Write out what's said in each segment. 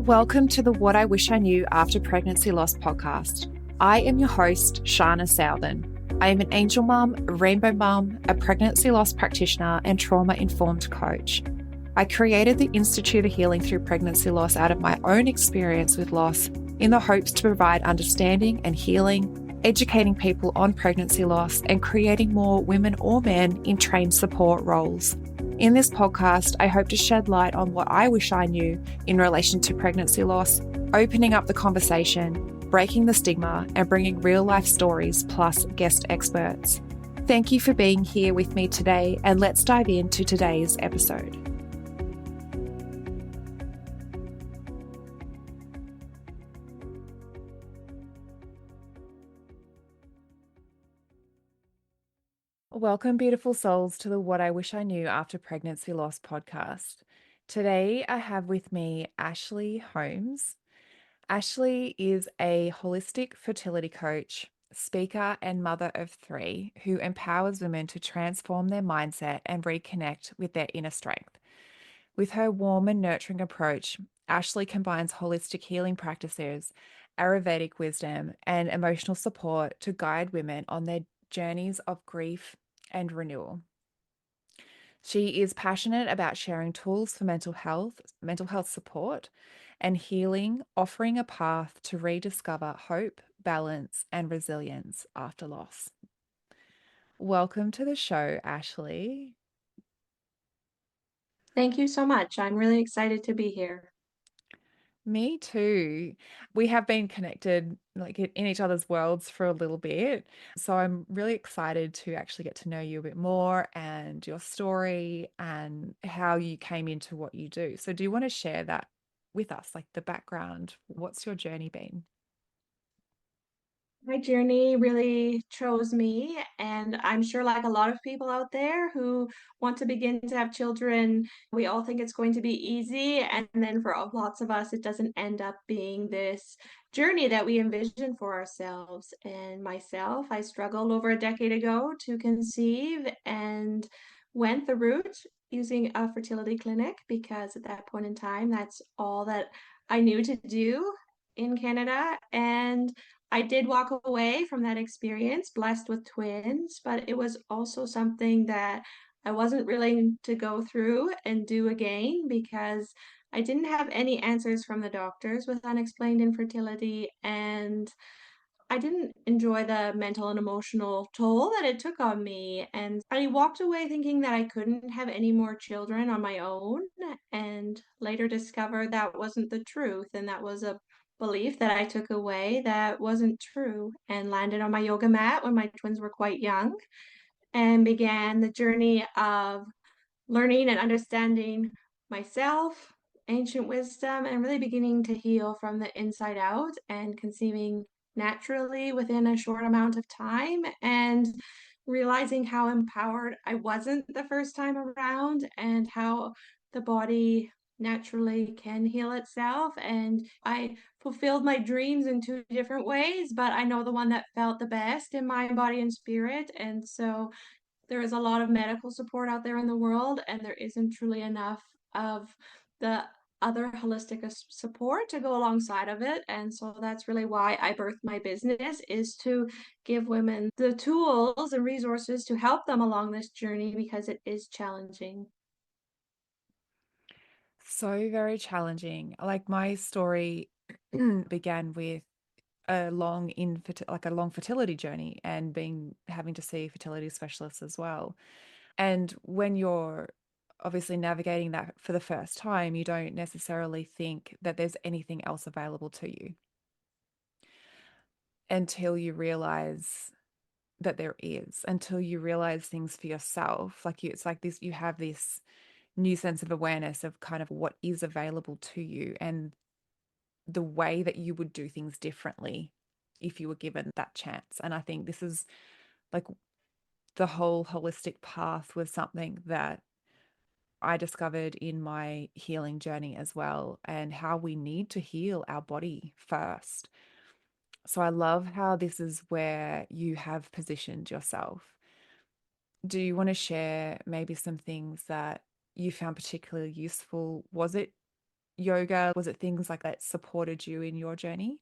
Welcome to the What I Wish I Knew After Pregnancy Loss podcast. I am your host, Shana Southern. I am an angel mum, a rainbow mum, a pregnancy loss practitioner, and trauma-informed coach. I created the Institute of Healing Through Pregnancy Loss out of my own experience with loss in the hopes to provide understanding and healing, educating people on pregnancy loss, and creating more women or men in trained support roles. In this podcast, I hope to shed light on what I wish I knew in relation to pregnancy loss, opening up the conversation, breaking the stigma, and bringing real-life stories plus guest experts. Thank you for being here with me today, and let's dive into today's episode. Welcome, beautiful souls, to the What I Wish I Knew After Pregnancy Loss podcast. Today, I have with me Ashley Holmes. Ashley is a holistic fertility coach, speaker, and mother of three who empowers women to transform their mindset and reconnect with their inner strength. With her warm and nurturing approach, Ashley combines holistic healing practices, Ayurvedic wisdom, and emotional support to guide women on their journeys of grief and renewal. She is passionate about sharing tools for mental health support, and healing, offering a path to rediscover hope, balance, and resilience after loss. Welcome to the show, Ashley. Thank you so much. I'm really excited to be here. Me too. We have been connected like in each other's worlds for a little bit. So I'm really excited to actually get to know you a bit more and your story and how you came into what you do. So do you want to share that with us, like the background? What's your journey been? My journey really chose me, and I'm sure, like a lot of people out there who want to begin to have children, we all think it's going to be easy. And then for lots of us, it doesn't end up being this journey that we envision for ourselves. And myself, I struggled over a decade ago to conceive and went the route using a fertility clinic because at that point in time, that's all that I knew to do in Canada. And I did walk away from that experience blessed with twins, but it was also something that I wasn't willing to go through and do again because I didn't have any answers from the doctors with unexplained infertility, and I didn't enjoy the mental and emotional toll that it took on me. And I walked away thinking that I couldn't have any more children on my own, and later discovered that wasn't the truth. And that was a belief that I took away that wasn't true, and landed on my yoga mat when my twins were quite young and began the journey of learning and understanding myself, ancient wisdom, and really beginning to heal from the inside out and conceiving naturally within a short amount of time, and realizing how empowered I wasn't the first time around and how the body naturally can heal itself. And I fulfilled my dreams in two different ways, but I know the one that felt the best in mind, body, and spirit. And so there is a lot of medical support out there in the world, and there isn't truly enough of the other holistic support to go alongside of it. And so that's really why I birthed my business, is to give women the tools and resources to help them along this journey because it is challenging. So very challenging. Like my story began with a long fertility journey and being having to see fertility specialists as well. And when you're obviously navigating that for the first time, you don't necessarily think that there's anything else available to you until you realize that there is, until you realize things for yourself. It's like this, you have this new sense of awareness of kind of what is available to you and the way that you would do things differently if you were given that chance. And I think this is like the whole holistic path was something that I discovered in my healing journey as well, and how we need to heal our body first. So I love how this is where you have positioned yourself. Do you want to share maybe some things that you found particularly useful? Was it yoga? Was it things like that supported you in your journey?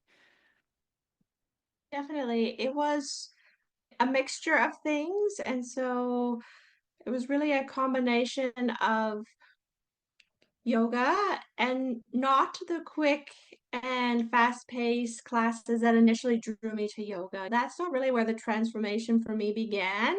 Definitely. It was a mixture of things. And so it was really a combination of yoga and not the quick and fast-paced classes that initially drew me to yoga. That's not really where the transformation for me began.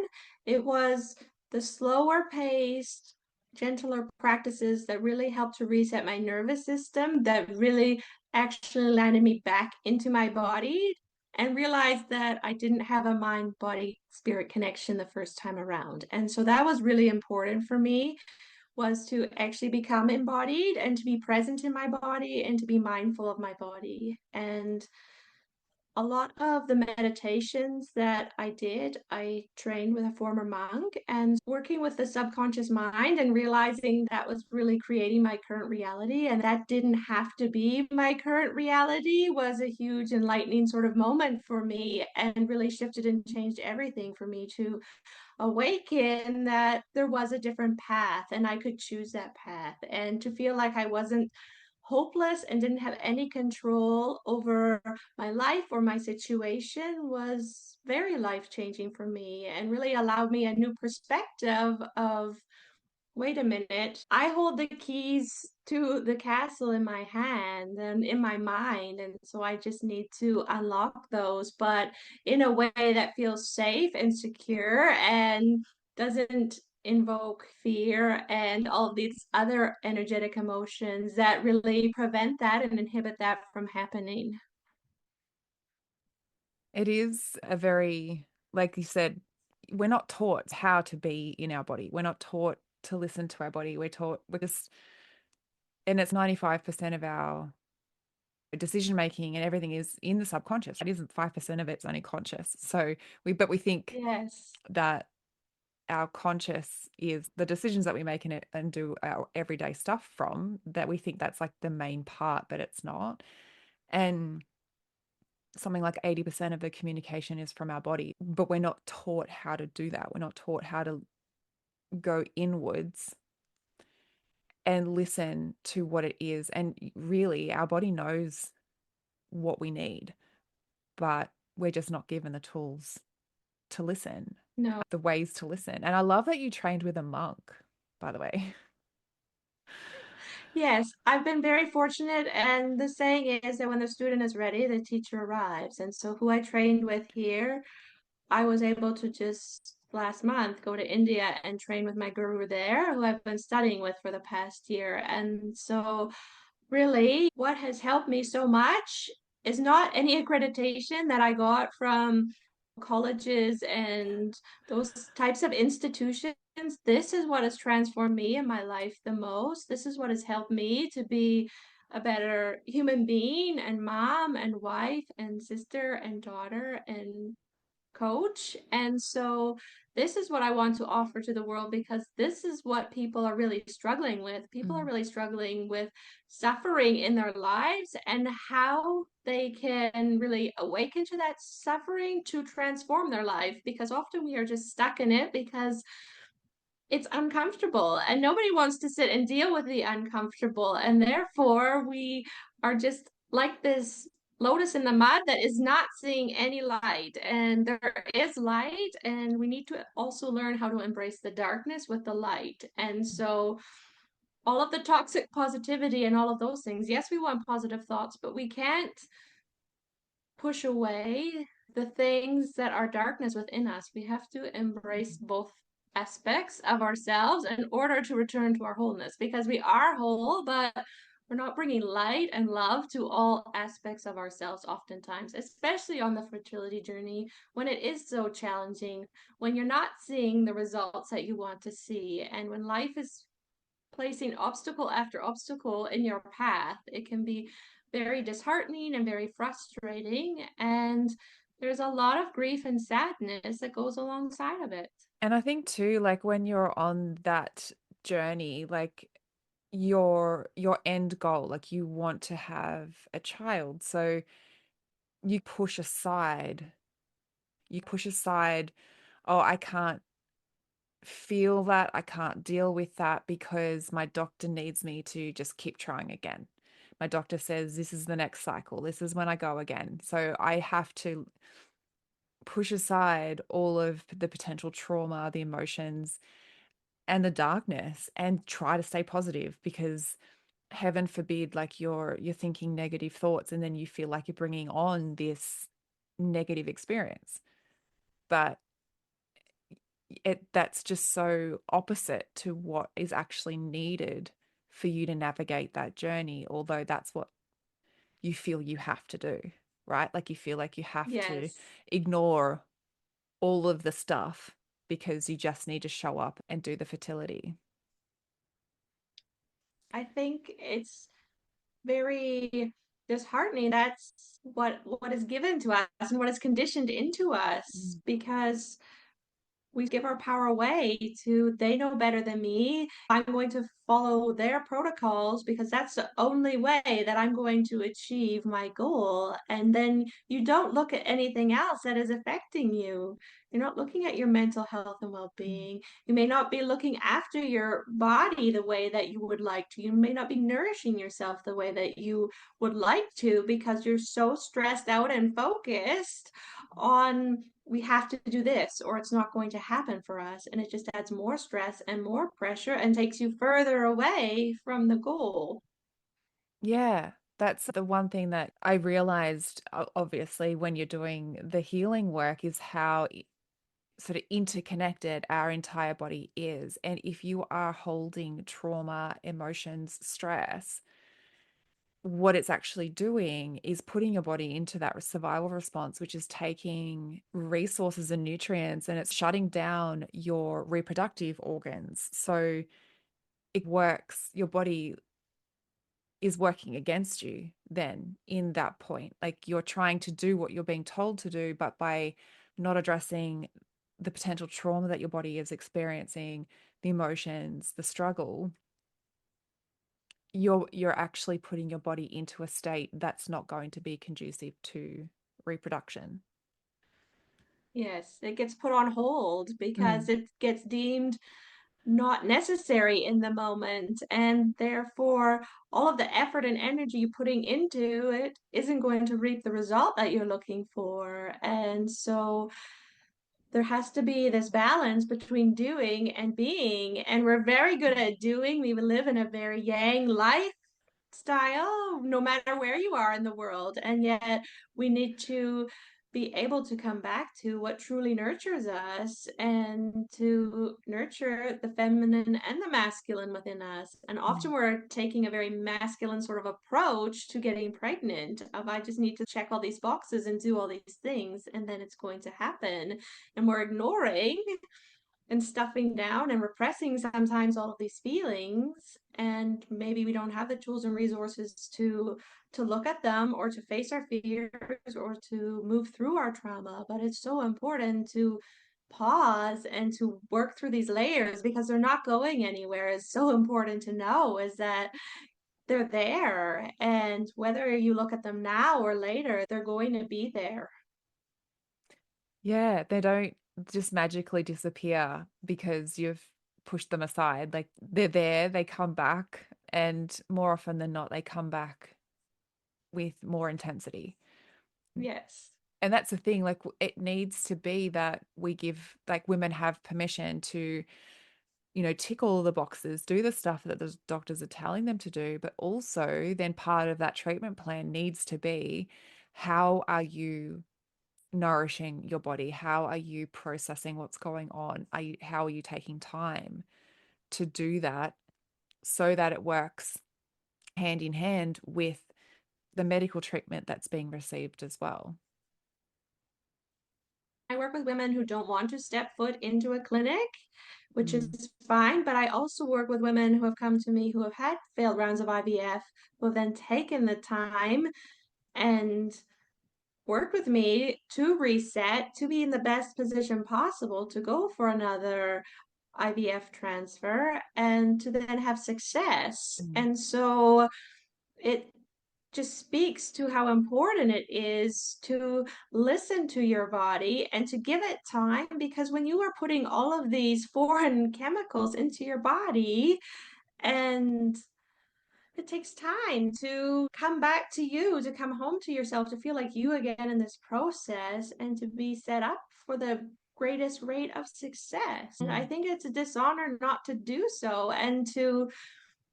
It was the slower paced, gentler practices that really helped to reset my nervous system, that really actually landed me back into my body and realized that I didn't have a mind body spirit connection the first time around. And so that was really important for me, was to actually become embodied and to be present in my body and to be mindful of my body. And a lot of the meditations that I did, I trained with a former monk and working with the subconscious mind and realizing that was really creating my current reality. And that didn't have to be my current reality was a huge enlightening sort of moment for me and really shifted and changed everything for me to awaken that there was a different path and I could choose that path, and to feel like I wasn't hopeless and didn't have any control over my life or my situation was very life changing for me and really allowed me a new perspective of, wait a minute, I hold the keys to the castle in my hand and in my mind. And so I just need to unlock those, but in a way that feels safe and secure and doesn't invoke fear and all of these other energetic emotions that really prevent that and inhibit that from happening. It is a very, like you said, we're not taught how to be in our body. We're not taught to listen to our body. We're just, and it's 95% of our decision making and everything is in the subconscious. It isn't 5% of it's only conscious. But we think Yes. that our conscious is the decisions that we make in it and do our everyday stuff from, that we think that's like the main part, but it's not. And something like 80% of the communication is from our body, but we're not taught how to do that. We're not taught how to go inwards and listen to what it is. And really, our body knows what we need, but we're just not given the tools to listen, No. the ways to listen. And I love that you trained with a monk, by the way. Yes, I've been very fortunate, and the saying is that when the student is ready, the teacher arrives. And so, who I trained with here, I was able to just last month go to India and train with my guru there, who I've been studying with for the past year. And so, really, what has helped me so much is not any accreditation that I got from colleges and those types of institutions. This is what has transformed me in my life the most. This is what has helped me to be a better human being and mom and wife and sister and daughter and coach. And so this is what I want to offer to the world, because this is what people are really struggling with. People are Mm. really struggling with suffering in their lives and how they can really awaken to that suffering to transform their life, because often we are just stuck in it because it's uncomfortable and nobody wants to sit and deal with the uncomfortable, and therefore we are just like this lotus in the mud that is not seeing any light. And there is light, and we need to also learn how to embrace the darkness with the light. And so all of the toxic positivity and all of those things, yes, we want positive thoughts, but we can't push away the things that are darkness within us. We have to embrace both aspects of ourselves in order to return to our wholeness, because we are whole, but we're not bringing light and love to all aspects of ourselves oftentimes, especially on the fertility journey when it is so challenging, when you're not seeing the results that you want to see, and when life is placing obstacle after obstacle in your path. It can be very disheartening and very frustrating. And there's a lot of grief and sadness that goes alongside of it. And I think too, like when you're on that journey, like your end goal, like you want to have a child. So you push aside, you push aside, oh, I can't feel that, I can't deal with that because my doctor needs me to just keep trying again. my doctor says this is the next cycle, this is when I go again. So I have to push aside all of the potential trauma, the emotions, and the darkness and try to stay positive because heaven forbid like you're thinking negative thoughts and then you feel like you're bringing on this negative experience. But that's just so opposite to what is actually needed for you to navigate that journey, although that's what you feel you have to do, right? Like you feel like you have to Yes. ignore all of the stuff because you just need to show up and do the fertility. I think it's very disheartening. That's what is given to us and what is conditioned into us Mm. because we give our power away to they know better than me. I'm going to follow their protocols because that's the only way that I'm going to achieve my goal. And then you don't look at anything else that is affecting you. You're not looking at your mental health and Mm. well-being. You may not be looking after your body the way that you would like to. You may not be nourishing yourself the way that you would like to because you're so stressed out and focused on we have to do this or it's not going to happen for us. And it just adds more stress and more pressure and takes you further away from the goal. Yeah, that's the one thing that I realized, obviously, when you're doing the healing work, is how sort of interconnected our entire body is. And if you are holding trauma, emotions, stress, what it's actually doing is putting your body into that survival response, which is taking resources and nutrients and it's shutting down your reproductive organs. So it works, your body is working against you then in that point. Like you're trying to do what you're being told to do, but by not addressing the potential trauma that your body is experiencing, the emotions, the struggle, you're actually putting your body into a state that's not going to be conducive to reproduction. Yes, it gets put on hold because Mm. it gets deemed not necessary in the moment. And therefore, all of the effort and energy you're putting into it isn't going to reap the result that you're looking for. And so there has to be this balance between doing and being. And we're very good at doing. We live in a very yang lifestyle, no matter where you are in the world. And yet we need to be able to come back to what truly nurtures us and to nurture the feminine and the masculine within us. And often Mm. we're taking a very masculine sort of approach to getting pregnant of I just need to check all these boxes and do all these things and then it's going to happen. And we're ignoring and stuffing down and repressing sometimes all of these feelings and maybe we don't have the tools and resources to look at them or to face our fears or to move through our trauma, but it's so important to pause and to work through these layers because they're not going anywhere. Is so important to know is that they're there and whether you look at them now or later they're going to be there. Yeah, they don't just magically disappear because you've pushed them aside. Like they're there, they come back, and more often than not, they come back with more intensity. Yes. And that's the thing, like it needs to be that we give, like women have permission to, tick all the boxes, do the stuff that the doctors are telling them to do, but also then part of that treatment plan needs to be how are you nourishing your body? How are you processing what's going on? How are you taking time to do that so that it works hand in hand with the medical treatment that's being received as well? I work with women who don't want to step foot into a clinic, which is Mm. fine. But I also work with women who have come to me who have had failed rounds of IVF, who have then taken the time and worked with me to reset, to be in the best position possible to go for another IVF transfer and to then have success. Mm. And so it just speaks to how important it is to listen to your body and to give it time because when you are putting all of these foreign chemicals into your body and It takes time to come back to you, to come home to yourself, to feel like you again in this process, and to be set up for the greatest rate of success. And I Mm, think it's a dishonor not to do so and to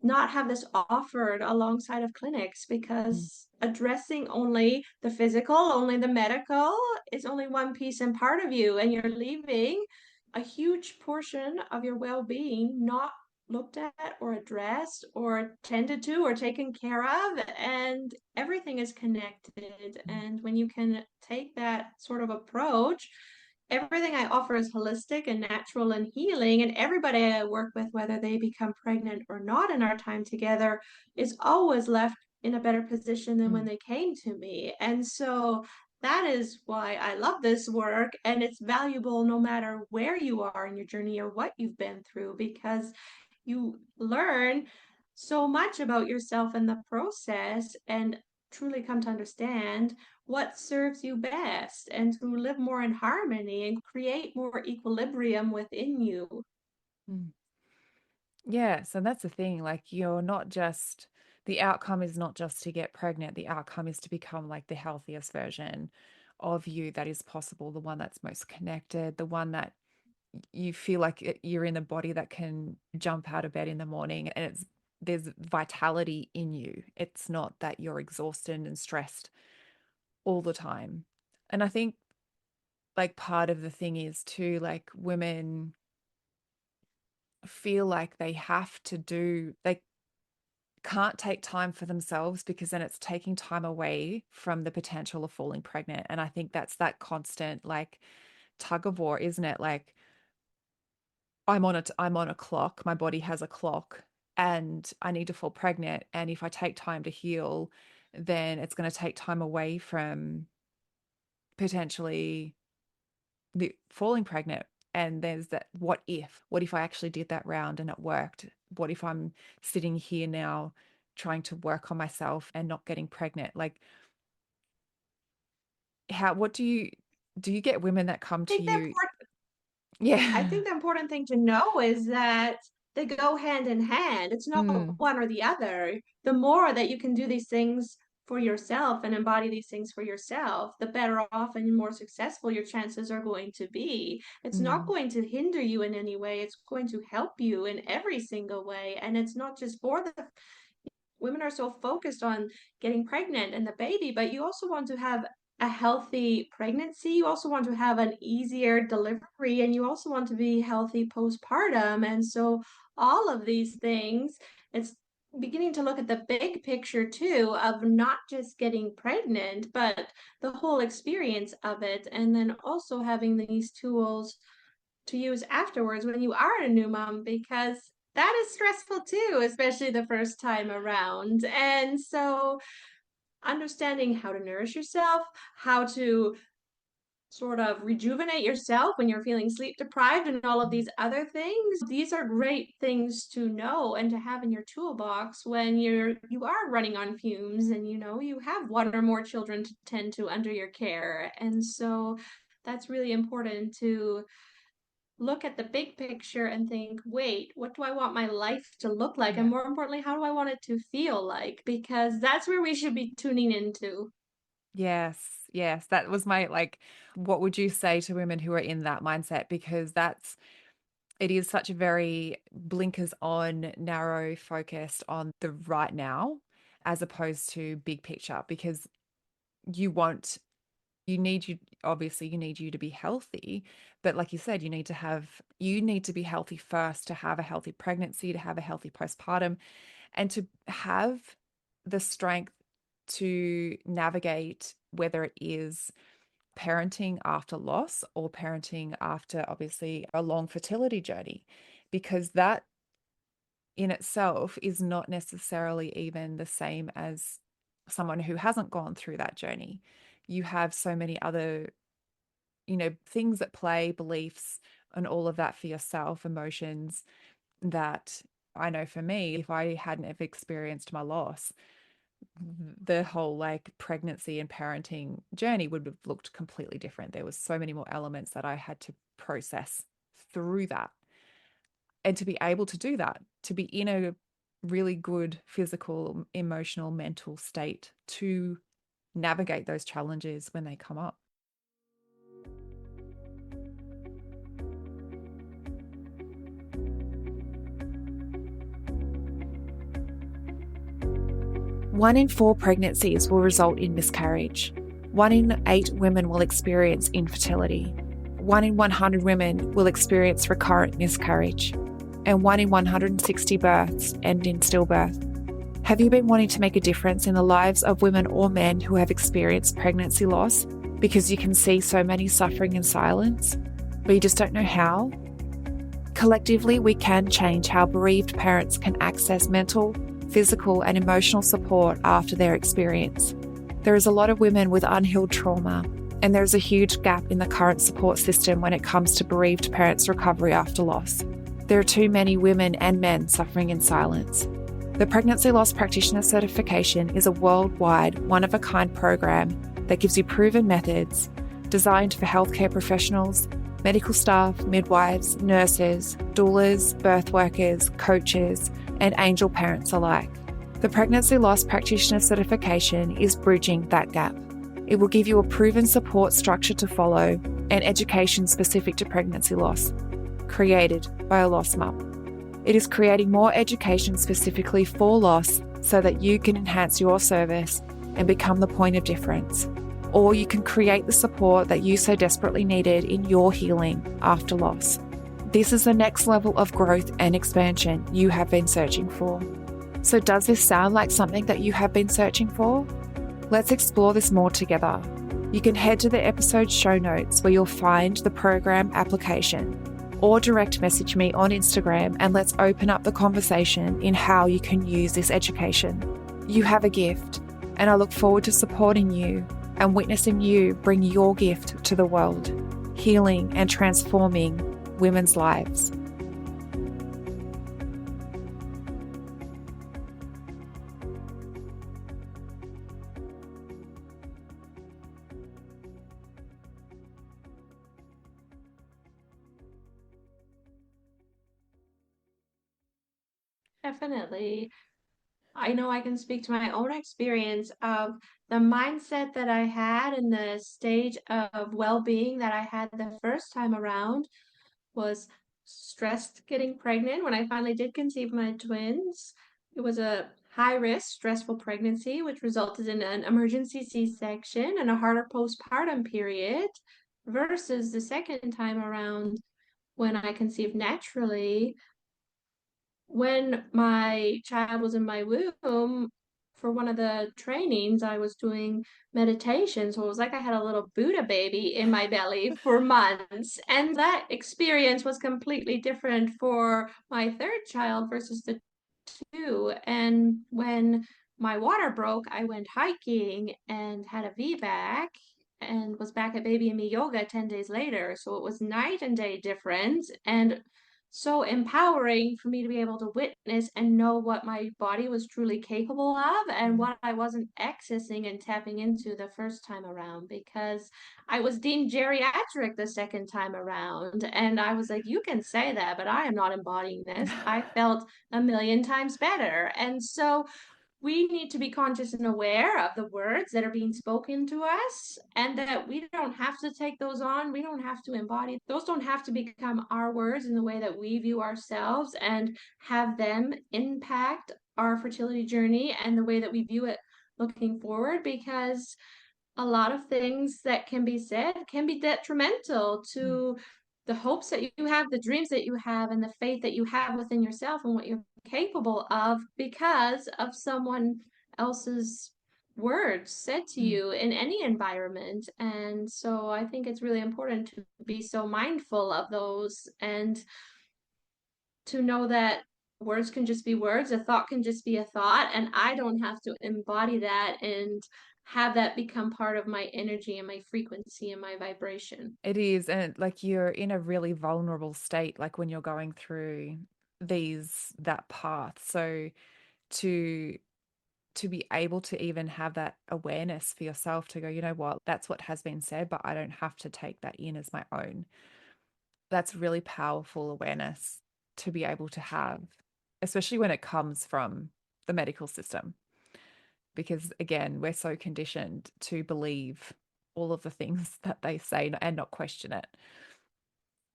not have this offered alongside of clinics, mm, because addressing only the physical, only the medical is only one piece and part of you, and you're leaving a huge portion of your well-being not looked at or addressed or tended to or taken care of, and everything is connected. mm, And when you can take that sort of approach, everything I offer is holistic and natural and healing. And everybody I work with, whether they become pregnant or not in our time together, is always left in a better position than when mm, they came to me. And so that is why I love this work. And it's valuable no matter where you are in your journey or what you've been through, because you learn so much about yourself in the process and truly come to understand what serves you best, and to live more in harmony and create more equilibrium within you. mm. Yeah, so that's the thing. Like, you're not just, the outcome is not just to get pregnant. The outcome is to become like the healthiest version of you that is possible, the one that's most connected, the one that you feel like you're in the body that can jump out of bed in the morning and there's vitality in you. It's not that you're exhausted and stressed all the time. And I think like part of the thing is too, like women feel like they have to do, they can't take time for themselves because then it's taking time away from the potential of falling pregnant. And I think that's that constant like tug of war, isn't it? Like I'm on a clock, my body has a clock and I need to fall pregnant. And if I take time to heal, then it's going to take time away from potentially the falling pregnant. And there's that what if I actually did that round and it worked? What if I'm sitting here now trying to work on myself and not getting pregnant? Like what do you get women that come I to think the you? important I Yeah. think the important thing to know is that they go hand in hand. It's not Mm, one or the other. The more that you can do these things for yourself and embody these things for yourself, the better off and more successful your chances are going to be. It's not mm, going to hinder you in any way. It's going to help you in every single way. And it's not just for the women are so focused on getting pregnant and the baby, but you also want to have a healthy pregnancy. You also want to have an easier delivery, and you also want to be healthy postpartum. And so, all of these things, it's beginning to look at the big picture too, of not just getting pregnant, but the whole experience of it. And then also having these tools to use afterwards when you are a new mom, because that is stressful too, especially the first time around. And so understanding how to nourish yourself, how to sort of rejuvenate yourself when you're feeling sleep deprived and all of mm, these other things. These are great things to know and to have in your toolbox when you are running on fumes, and you have one or more children to tend to under your care. And so that's really important to look at the big picture and think, wait, what do I want my life to look like? And yeah. more importantly, how do I want it to feel like? Because that's where we should be tuning into. Yes, yes. That was my like, what would you say to women who are in that mindset? Because it is such a very blinkers on, narrow focused on the right now, as opposed to big picture, because you want, you need you, obviously, you need you to be healthy. But like you said, you need to be healthy first to have a healthy pregnancy, to have a healthy postpartum, and to have the strength to navigate whether it is parenting after loss or parenting after obviously a long fertility journey, because that in itself is not necessarily even the same as someone who hasn't gone through that journey. You have so many other, things at play, beliefs, and all of that for yourself, emotions that I know for me, if I hadn't ever experienced my loss, the whole like pregnancy and parenting journey would have looked completely different. There was so many more elements that I had to process through that. And to be able to do that, to be in a really good physical, emotional, mental state to navigate those challenges when they come up. One in 4 pregnancies will result in miscarriage. 1 in 8 women will experience infertility. 1 in 100 women will experience recurrent miscarriage. And 1 in 160 births end in stillbirth. Have you been wanting to make a difference in the lives of women or men who have experienced pregnancy loss because you can see so many suffering in silence, but you just don't know how? Collectively, we can change how bereaved parents can access mental, physical, and emotional support after their experience. There is a lot of women with unhealed trauma, and there is a huge gap in the current support system when it comes to bereaved parents' recovery after loss. There are too many women and men suffering in silence. The Pregnancy Loss Practitioner Certification is a worldwide, one-of-a-kind program that gives you proven methods designed for healthcare professionals, medical staff, midwives, nurses, doulas, birth workers, coaches, and angel parents alike. The Pregnancy Loss Practitioner Certification is bridging that gap. It will give you a proven support structure to follow and education specific to pregnancy loss, created by a lost mum. It is creating more education specifically for loss so that you can enhance your service and become the point of difference. Or you can create the support that you so desperately needed in your healing after loss. This is the next level of growth and expansion you have been searching for. So does this sound like something that you have been searching for? Let's explore this more together. You can head to the episode show notes where you'll find the program application, or direct message me on Instagram and let's open up the conversation in how you can use this education. You have a gift, and I look forward to supporting you and witnessing you bring your gift to the world, healing and transforming women's lives. Definitely. I know I can speak to my own experience of the mindset that I had and the stage of well-being that I had the first time around was stressed getting pregnant. When I finally did conceive my twins, it was a high risk, stressful pregnancy, which resulted in an emergency C-section and a harder postpartum period versus the second time around when I conceived naturally. When my child was in my womb, for one of the trainings, I was doing meditation. So it was like I had a little Buddha baby in my belly for months. And that experience was completely different for my third child versus the two. And when my water broke, I went hiking and had a VBAC and was back at Baby and Me Yoga 10 days later. So it was night and day difference. And so empowering for me to be able to witness and know what my body was truly capable of and Mm. what I wasn't accessing and tapping into the first time around because I was deemed geriatric the second time around. And I was like, you can say that, but I am not embodying this. I felt a million times better. And so we need to be conscious and aware of the words that are being spoken to us and that we don't have to take those on. We don't have to embody. Those don't have to become our words in the way that we view ourselves and have them impact our fertility journey and the way that we view it looking forward because a lot of things that can be said can be detrimental Mm. to the hopes that you have, the dreams that you have, and the faith that you have within yourself and what you're capable of because of someone else's words said to Mm. you in any environment. And so I think it's really important to be so mindful of those and to know that words can just be words, a thought can just be a thought, and I don't have to embody that and have that become part of my energy and my frequency and my vibration. It is, and like you're in a really vulnerable state, like when you're going through that path. So to be able to even have that awareness for yourself to go, you know what, that's what has been said, but I don't have to take that in as my own. That's really powerful awareness to be able to have. especially when it comes from the medical system. Because again, we're so conditioned to believe all of the things that they say and not question it.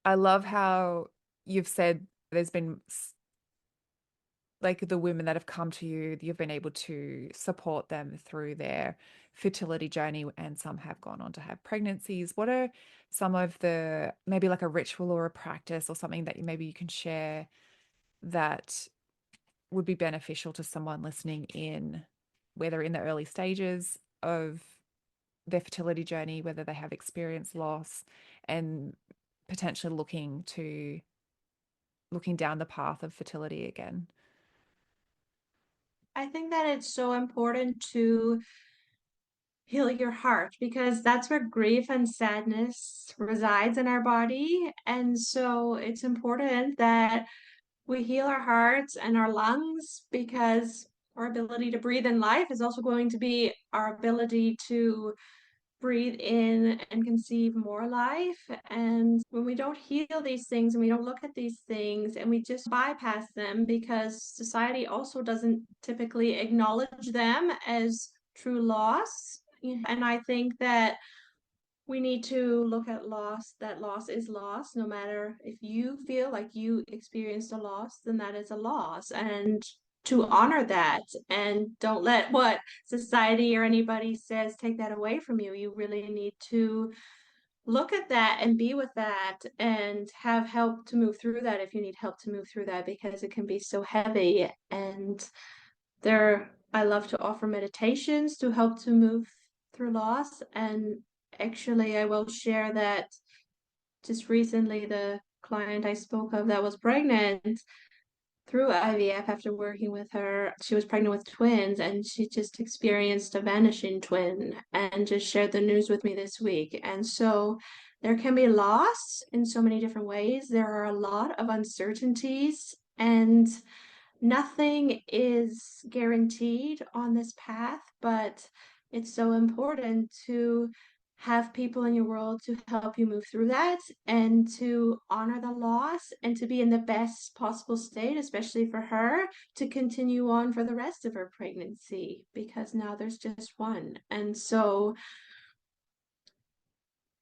I love how you've said there's been like the women that have come to you, you've been able to support them through their fertility journey, and some have gone on to have pregnancies. What are some of the maybe like a ritual or a practice or something that maybe you can share that would be beneficial to someone listening in, whether in the early stages of their fertility journey, whether they have experienced loss and potentially looking down the path of fertility again? I think that it's so important to heal your heart because that's where grief and sadness resides in our body. And so it's important that we heal our hearts and our lungs because our ability to breathe in life is also going to be our ability to breathe in and conceive more life. And when we don't heal these things and we don't look at these things and we just bypass them because society also doesn't typically acknowledge them as true loss. And I think that we need to look at loss, that loss is loss. No matter if you feel like you experienced a loss, then that is a loss. And to honor that and don't let what society or anybody says take that away from you. You really need to look at that and be with that and have help to move through that if you need help to move through that because it can be so heavy. And I love to offer meditations to help to move through loss. And actually, I will share that just recently, the client I spoke of that was pregnant through IVF after working with her, she was pregnant with twins and she just experienced a vanishing twin and just shared the news with me this week. And so there can be loss in so many different ways. There are a lot of uncertainties and nothing is guaranteed on this path, but it's so important to have people in your world to help you move through that and to honor the loss and to be in the best possible state, especially for her, to continue on for the rest of her pregnancy because now there's just one. And so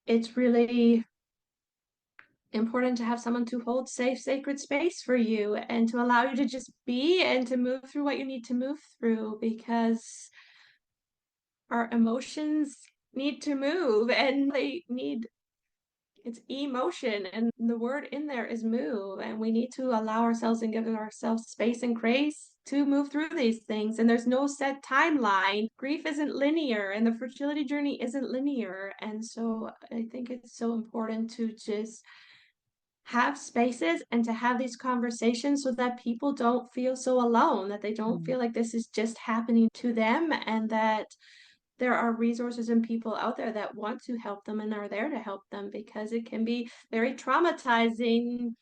it's really important to have someone to hold safe, sacred space for you and to allow you to just be and to move through what you need to move through because our emotions need to move and they need it's emotion and the word in there is move and we need to allow ourselves and give ourselves space and grace to move through these things and there's no set timeline. Grief isn't linear and the fertility journey isn't linear, and so I think it's so important to just have spaces and to have these conversations so that people don't feel so alone, that they don't Mm. feel like this is just happening to them, and that there are resources and people out there that want to help them and are there to help them because it can be very traumatizing,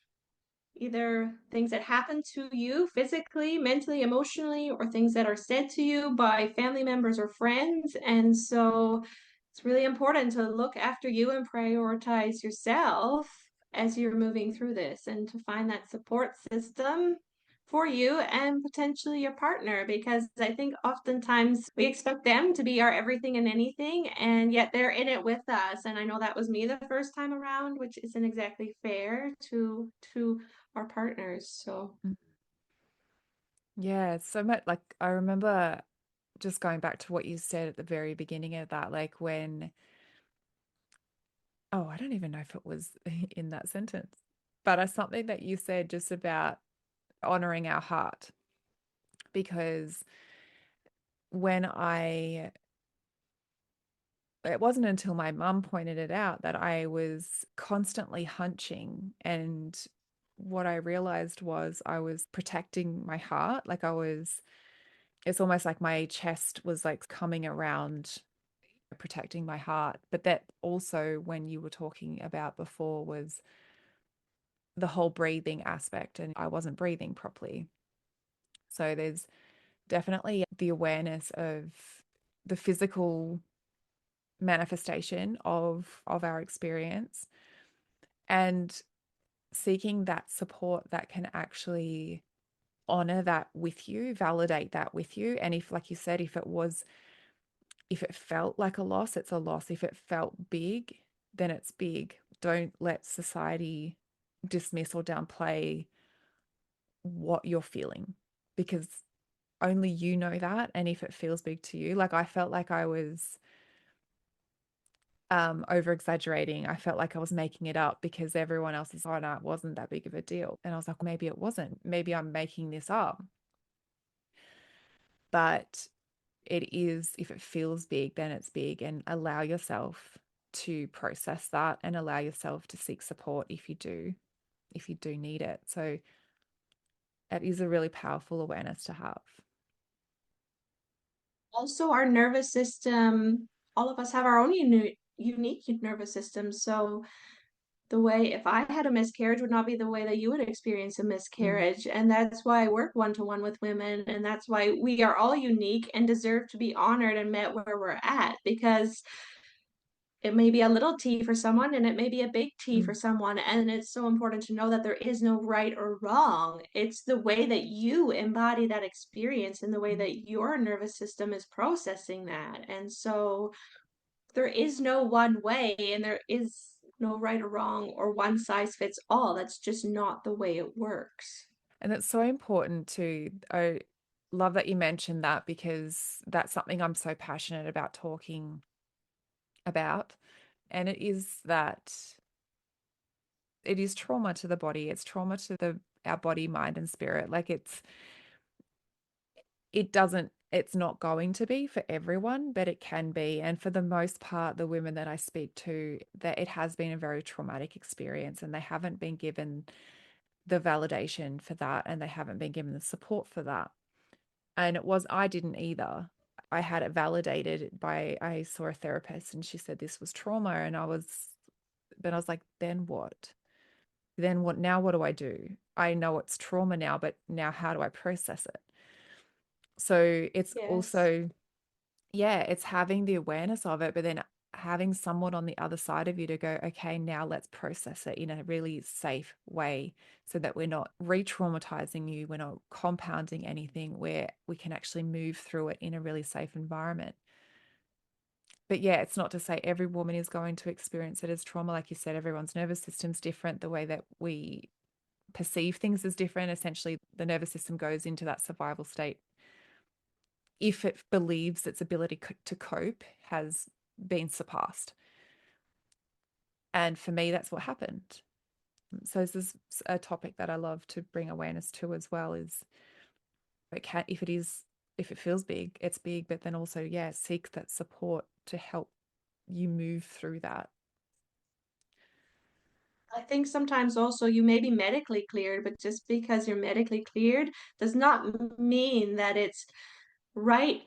either things that happen to you physically, mentally, emotionally, or things that are said to you by family members or friends. And so it's really important to look after you and prioritize yourself as you're moving through this and to find that support system for you and potentially your partner because I think oftentimes we expect them to be our everything and anything and yet they're in it with us, and I know that was me the first time around, which isn't exactly fair to our partners. So Mm. Yeah, it's so much like I remember just going back to what you said at the very beginning of that, like when, oh, I don't even know if it was in that sentence, but something that you said just about honoring our heart. Because when it wasn't until my mum pointed it out that I was constantly hunching. And what I realized was I was protecting my heart. It's almost like my chest was like coming around protecting my heart. But that also, when you were talking about before, was the whole breathing aspect, and I wasn't breathing properly. So there's definitely the awareness of the physical manifestation of our experience and seeking that support that can actually honor that with you, validate that with you. And if, like you said, if it felt like a loss, it's a loss. If it felt big, then it's big. Don't let society dismiss or downplay what you're feeling, because only you know that. And if it feels big to you, like I felt like I was over exaggerating. I felt like I was making it up because everyone else is, oh, no, it wasn't that big of a deal. And I was like, maybe it wasn't. Maybe I'm making this up. But it is, if it feels big, then it's big. And allow yourself to process that and allow yourself to seek support if you do need it. So it is a really powerful awareness to have. Also, our nervous system, all of us have our own unique nervous system. So the way if I had a miscarriage would not be the way that you would experience a Mm, miscarriage. And that's why I work one to one with women. And that's why we are all unique and deserve to be honored and met where we're at, because it may be a little T for someone and it may be a big T for mm, someone. And it's so important to know that there is no right or wrong. It's the way that you embody that experience and the way mm. that your nervous system is processing that. And so there is no one way and there is no right or wrong or one size fits all. That's just not the way it works. And it's so important to, I love that you mentioned that because that's something I'm so passionate about talking about. And it is that it is trauma to the body. It's trauma to our body, mind, and spirit. Like it's not going to be for everyone, but it can be. And for the most part, the women that I speak to, that it has been a very traumatic experience and they haven't been given the validation for that and they haven't been given the support for that. And I didn't either. I had it validated I saw a therapist and she said this was trauma. But I was like, then what? Then what? Now what do I do? I know it's trauma now, but now how do I process it? So it's Yes. also, yeah, it's having the awareness of it, but then having someone on the other side of you to go, okay, now let's process it in a really safe way so that we're not re traumatizing you, we're not compounding anything, where we can actually move through it in a really safe environment. But yeah, it's not to say every woman is going to experience it as trauma. Like you said, everyone's nervous system's different. The way that we perceive things is different. Essentially, the nervous system goes into that survival state if it believes its ability to cope has been surpassed. And for me, that's what happened. So this is a topic that I love to bring awareness to as well. Is it can, if it feels big, it's big, but then also, yeah, seek that support to help you move through that. I think sometimes also you may be medically cleared, but just because you're medically cleared does not mean that it's right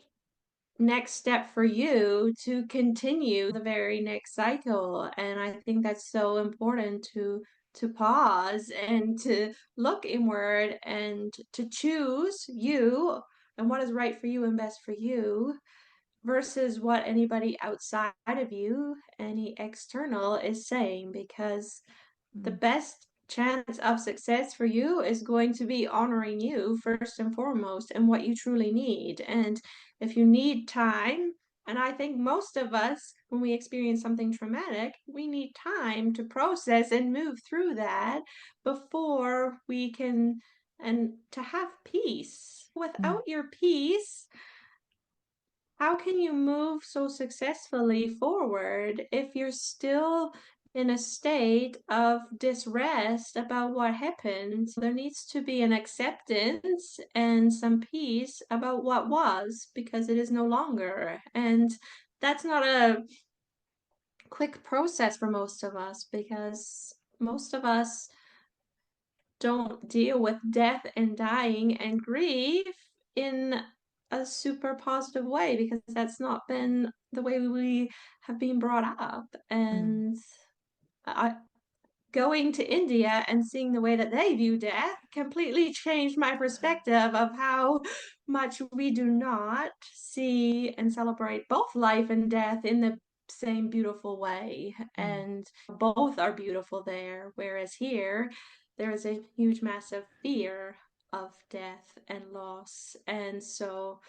next step for you to continue the very next cycle. And I think that's so important to pause and to look inward and to choose you and what is right for you and best for you versus what anybody outside of you, any external, is saying, because the Mm, best chance of success for you is going to be honoring you first and foremost and what you truly need. And if you need time, and I think most of us, when we experience something traumatic, we need time to process and move through that before we can, and to have peace. mm, Without your peace, how can you move so successfully forward if you're still in a state of disrest about what happened? There needs to be an acceptance and some peace about what was, because it is no longer. And that's not a quick process for most of us, because most of us don't deal with death and dying and grief in a super positive way, because that's not been the way we have been brought up. mm, And I, going to India and seeing the way that they view death completely changed my perspective of how much we do not see and celebrate both life and death in the same beautiful way. mm. And both are beautiful there, whereas here there is a huge, massive fear of death and loss. And so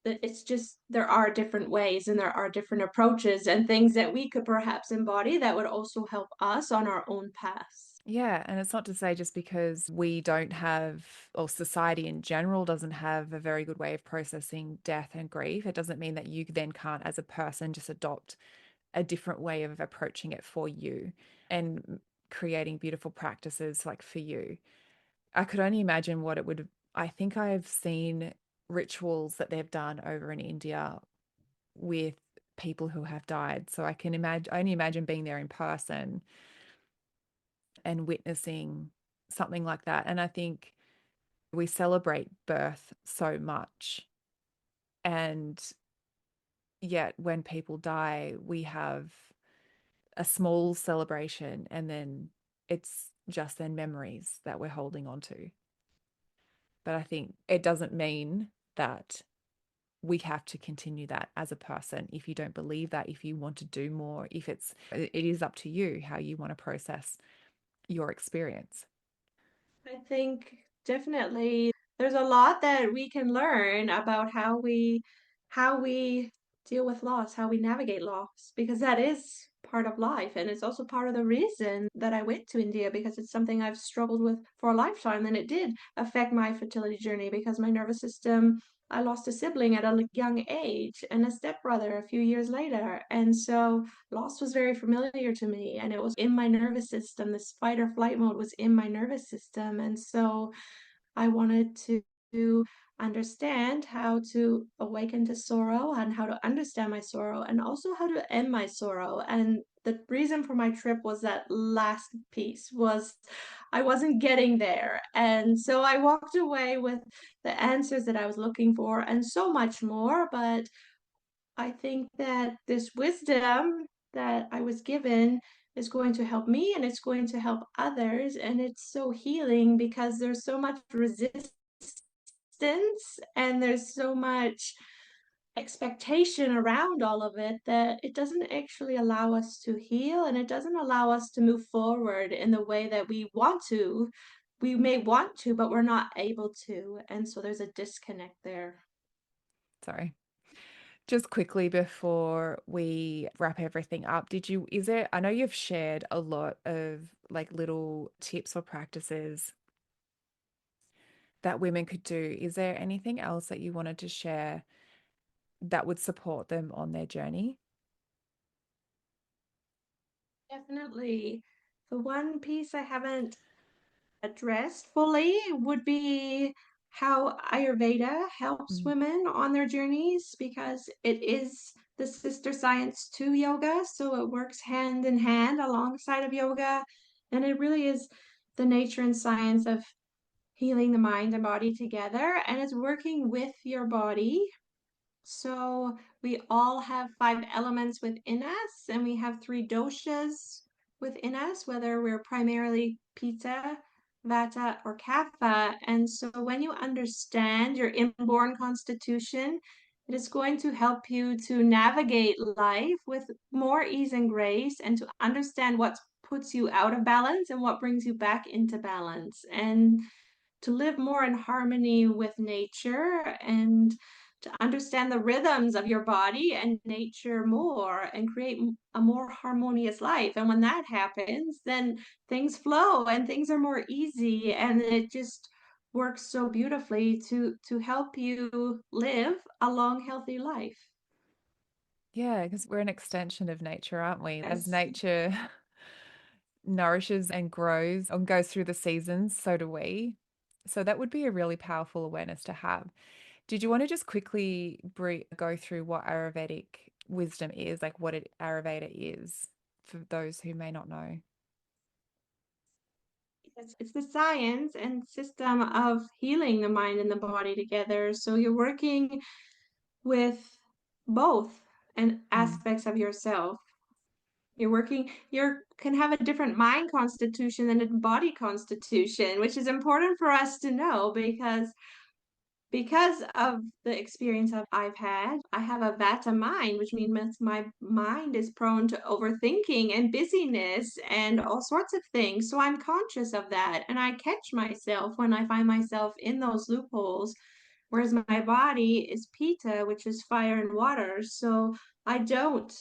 it's just there are different ways and there are different approaches and things that we could perhaps embody that would also help us on our own paths. Yeah, and it's not to say just because we don't have, or society in general doesn't have a very good way of processing death and grief, it doesn't mean that you then can't, as a person, just adopt a different way of approaching it for you and creating beautiful practices like for you. I could only imagine what it would, I think I've seen rituals that they've done over in India with people who have died. So I can imagine, only imagine being there in person and witnessing something like that. And I think we celebrate birth so much. And yet, when people die, we have a small celebration, and then it's just then memories that we're holding on to. But I think it doesn't mean that we have to continue that as a person. If you don't believe that, if you want to do more, if it is up to you how you want to process your experience. I think definitely there's a lot that we can learn about how we deal with loss, how we navigate loss, because that is part of life and it's also part of the reason that I went to India because it's something I've struggled with for a lifetime and it did affect my fertility journey because my nervous system I lost a sibling at a young age and a stepbrother a few years later. And so loss was very familiar to me and it was in my nervous system. This fight or flight mode was in my nervous system. And so I wanted to understand how to awaken to sorrow and how to understand my sorrow and also how to end my sorrow. And the reason for my trip was that last piece was I wasn't getting there. And so I walked away with the answers that I was looking for and so much more. But I think that this wisdom that I was given is going to help me and it's going to help others. And it's so healing because there's so much resistance and there's so much expectation around all of it that it doesn't actually allow us to heal and it doesn't allow us to move forward in the way that we want to. We may want to, but we're not able to. And so there's a disconnect there. Sorry. Just quickly before we wrap everything up, is there, I know you've shared a lot of like little tips or practices that women could do. Is there anything else that you wanted to share that would support them on their journey? Definitely. The one piece I haven't addressed fully would be how Ayurveda helps Mm. women on their journeys because it is the sister science to yoga. So it works hand in hand alongside of yoga. And it really is the nature and science of healing the mind and body together. And it's working with your body so we all have five elements within us, and we have three doshas within us, whether we're primarily Pitta, Vata, or Kapha. And so when you understand your inborn constitution, it is going to help you to navigate life with more ease and grace and to understand what puts you out of balance and what brings you back into balance. And to live more in harmony with nature and to understand the rhythms of your body and nature more and create a more harmonious life. And when that happens, then things flow and things are more easy and it just works so beautifully to help you live a long healthy life. Yeah, because we're an extension of nature, aren't we? As Yes. nature nourishes and grows and goes through the seasons, so do we. So that would be a really powerful awareness to have. Did you want to just quickly go through what Ayurvedic wisdom is, like what Ayurveda is for those who may not know? It's the science and system of healing the mind and the body together. So you're working with both and Mm. aspects of yourself. You can have a different mind constitution than a body constitution, which is important for us to know because because of the experience I've had, I have a vata mind, which means my mind is prone to overthinking and busyness and all sorts of things. So I'm conscious of that. And I catch myself when I find myself in those loopholes. Whereas my body is pitta, which is fire and water. So I don't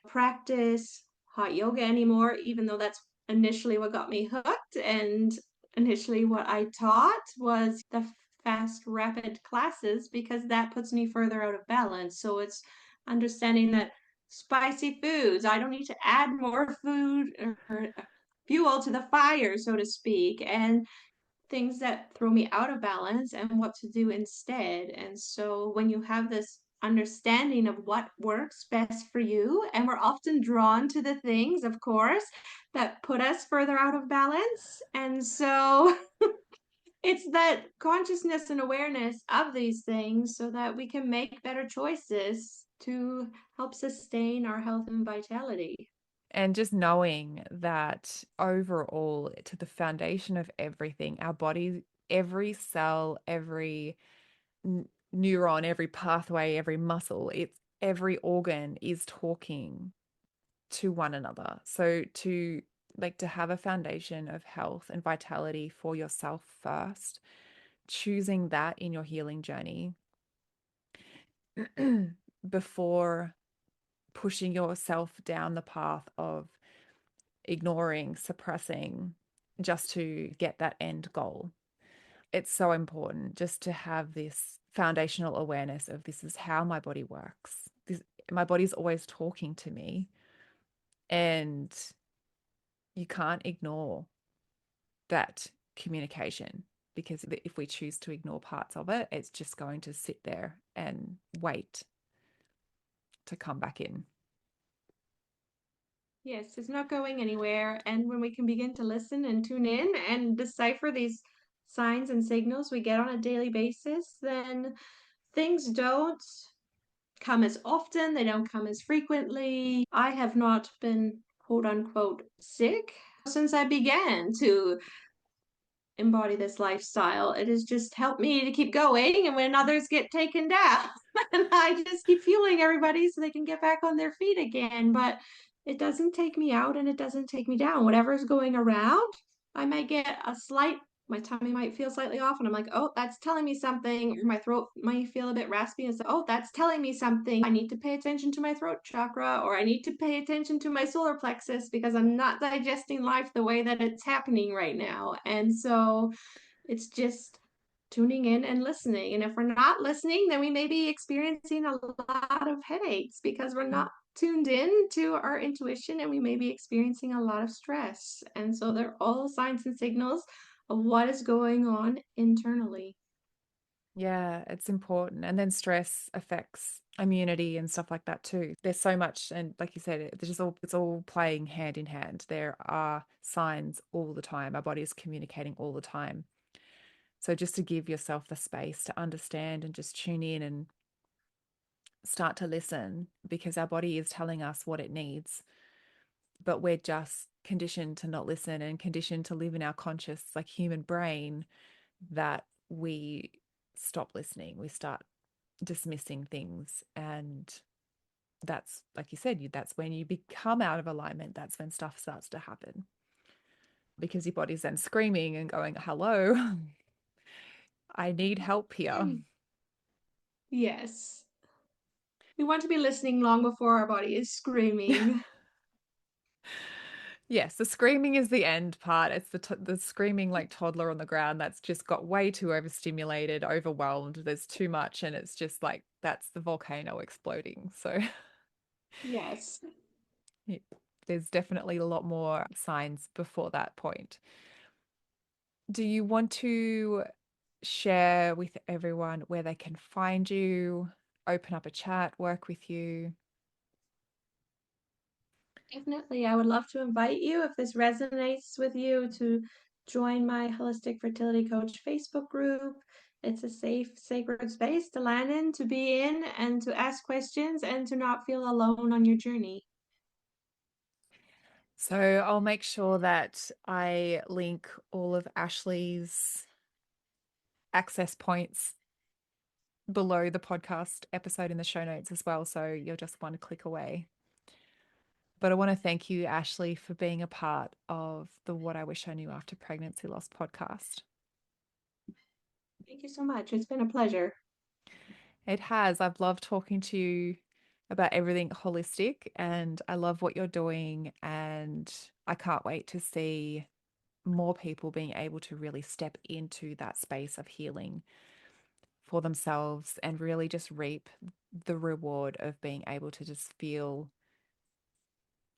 practice hot yoga anymore, even though that's initially what got me hooked. And initially, what I taught was the fast, rapid classes because that puts me further out of balance. So it's understanding that spicy foods, I don't need to add more food or fuel to the fire, so to speak. And things that throw me out of balance and what to do instead. And so when you have this understanding of what works best for you, and we're often drawn to the things, of course, that put us further out of balance. And so it's that consciousness and awareness of these things so that we can make better choices to help sustain our health and vitality. And just knowing that overall, to the foundation of everything, our body, every cell, every neuron, every pathway, every muscle, it's every organ is talking to one another. So to have a foundation of health and vitality for yourself first, choosing that in your healing journey before pushing yourself down the path of ignoring, suppressing just to get that end goal. It's so important just to have this foundational awareness of this is how my body works. My body's always talking to me, and you can't ignore that communication because if we choose to ignore parts of it, it's just going to sit there and wait to come back in. Yes, it's not going anywhere. And when we can begin to listen and tune in and decipher these signs and signals we get on a daily basis, then things don't come as often, they don't come as frequently. I have not been quote unquote sick since I began to embody this lifestyle. It has just helped me to keep going. And when others get taken down, and I just keep fueling everybody so they can get back on their feet again. But it doesn't take me out and it doesn't take me down. Whatever's going around, I might get a slight, my tummy might feel slightly off, and I'm like, oh, that's telling me something. My throat might feel a bit raspy, and so, oh, that's telling me something. I need to pay attention to my throat chakra, or I need to pay attention to my solar plexus because I'm not digesting life the way that it's happening right now. And so it's just tuning in and listening. And if we're not listening, then we may be experiencing a lot of headaches because we're not tuned in to our intuition and we may be experiencing a lot of stress. And so they're all signs and signals of what is going on internally. Yeah, it's important. And then stress affects immunity and stuff like that too. There's so much, and like you said, it's all playing hand in hand. There are signs all the time. Our body is communicating all the time. So just to give yourself the space to understand and just tune in and start to listen because our body is telling us what it needs, but we're just conditioned to not listen and conditioned to live in our conscious, like human brain, that we stop listening. We start dismissing things. And that's, like you said, that's when you become out of alignment. That's when stuff starts to happen because your body's then screaming and going, hello, I need help here. Mm. Yes. We want to be listening long before our body is screaming. Yes, the screaming is the end part. It's the screaming like toddler on the ground that's just got way too overstimulated, overwhelmed. There's too much, and it's just like that's the volcano exploding. So Yes. it- there's definitely a lot more signs before that point. Do you want to share with everyone where they can find you, open up a chat, work with you? Definitely. I would love to invite you, if this resonates with you, to join my Holistic Fertility Coach Facebook group. It's a safe, sacred space to land in, to be in, and to ask questions and to not feel alone on your journey. So I'll make sure that I link all of Ashley's access points below the podcast episode in the show notes as well. So you're just one click away. But I want to thank you, Ashley, for being a part of the What I Wish I Knew After Pregnancy Loss podcast. Thank you so much. It's been a pleasure. It has. I've loved talking to you about everything holistic, and I love what you're doing. And I can't wait to see more people being able to really step into that space of healing for themselves and really just reap the reward of being able to just feel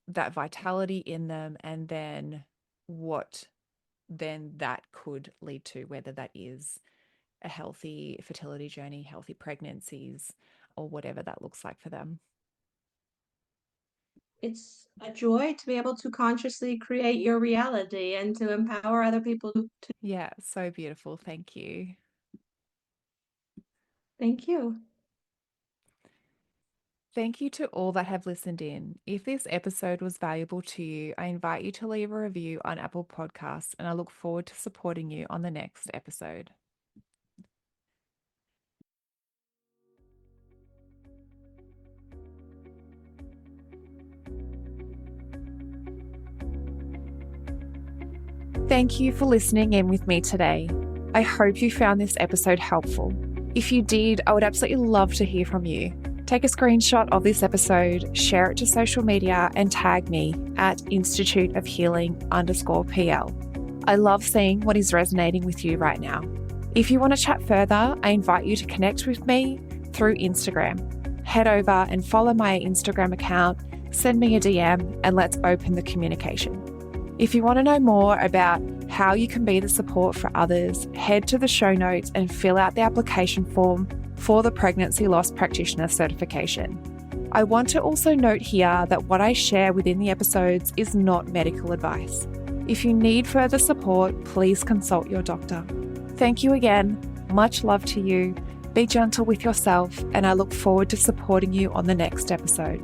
that vitality in them, and then what then that could lead to, whether that is a healthy fertility journey, healthy pregnancies, or whatever that looks like for them. It's a joy to be able to consciously create your reality and to empower other people to. Yeah, so beautiful. Thank you. Thank you. Thank you to all that have listened in. If this episode was valuable to you, I invite you to leave a review on Apple Podcasts, and I look forward to supporting you on the next episode. Thank you for listening in with me today. I hope you found this episode helpful. If you did, I would absolutely love to hear from you. Take a screenshot of this episode, share it to social media, and tag me at Institute of Healing_PL. I love seeing what is resonating with you right now. If you want to chat further, I invite you to connect with me through Instagram. Head over and follow my Instagram account, send me a DM, and let's open the communication. If you want to know more about how you can be the support for others, head to the show notes and fill out the application form for the Pregnancy Loss Practitioner certification. I want to also note here that what I share within the episodes is not medical advice. If you need further support, please consult your doctor. Thank you again. Much love to you. Be gentle with yourself, and I look forward to supporting you on the next episode.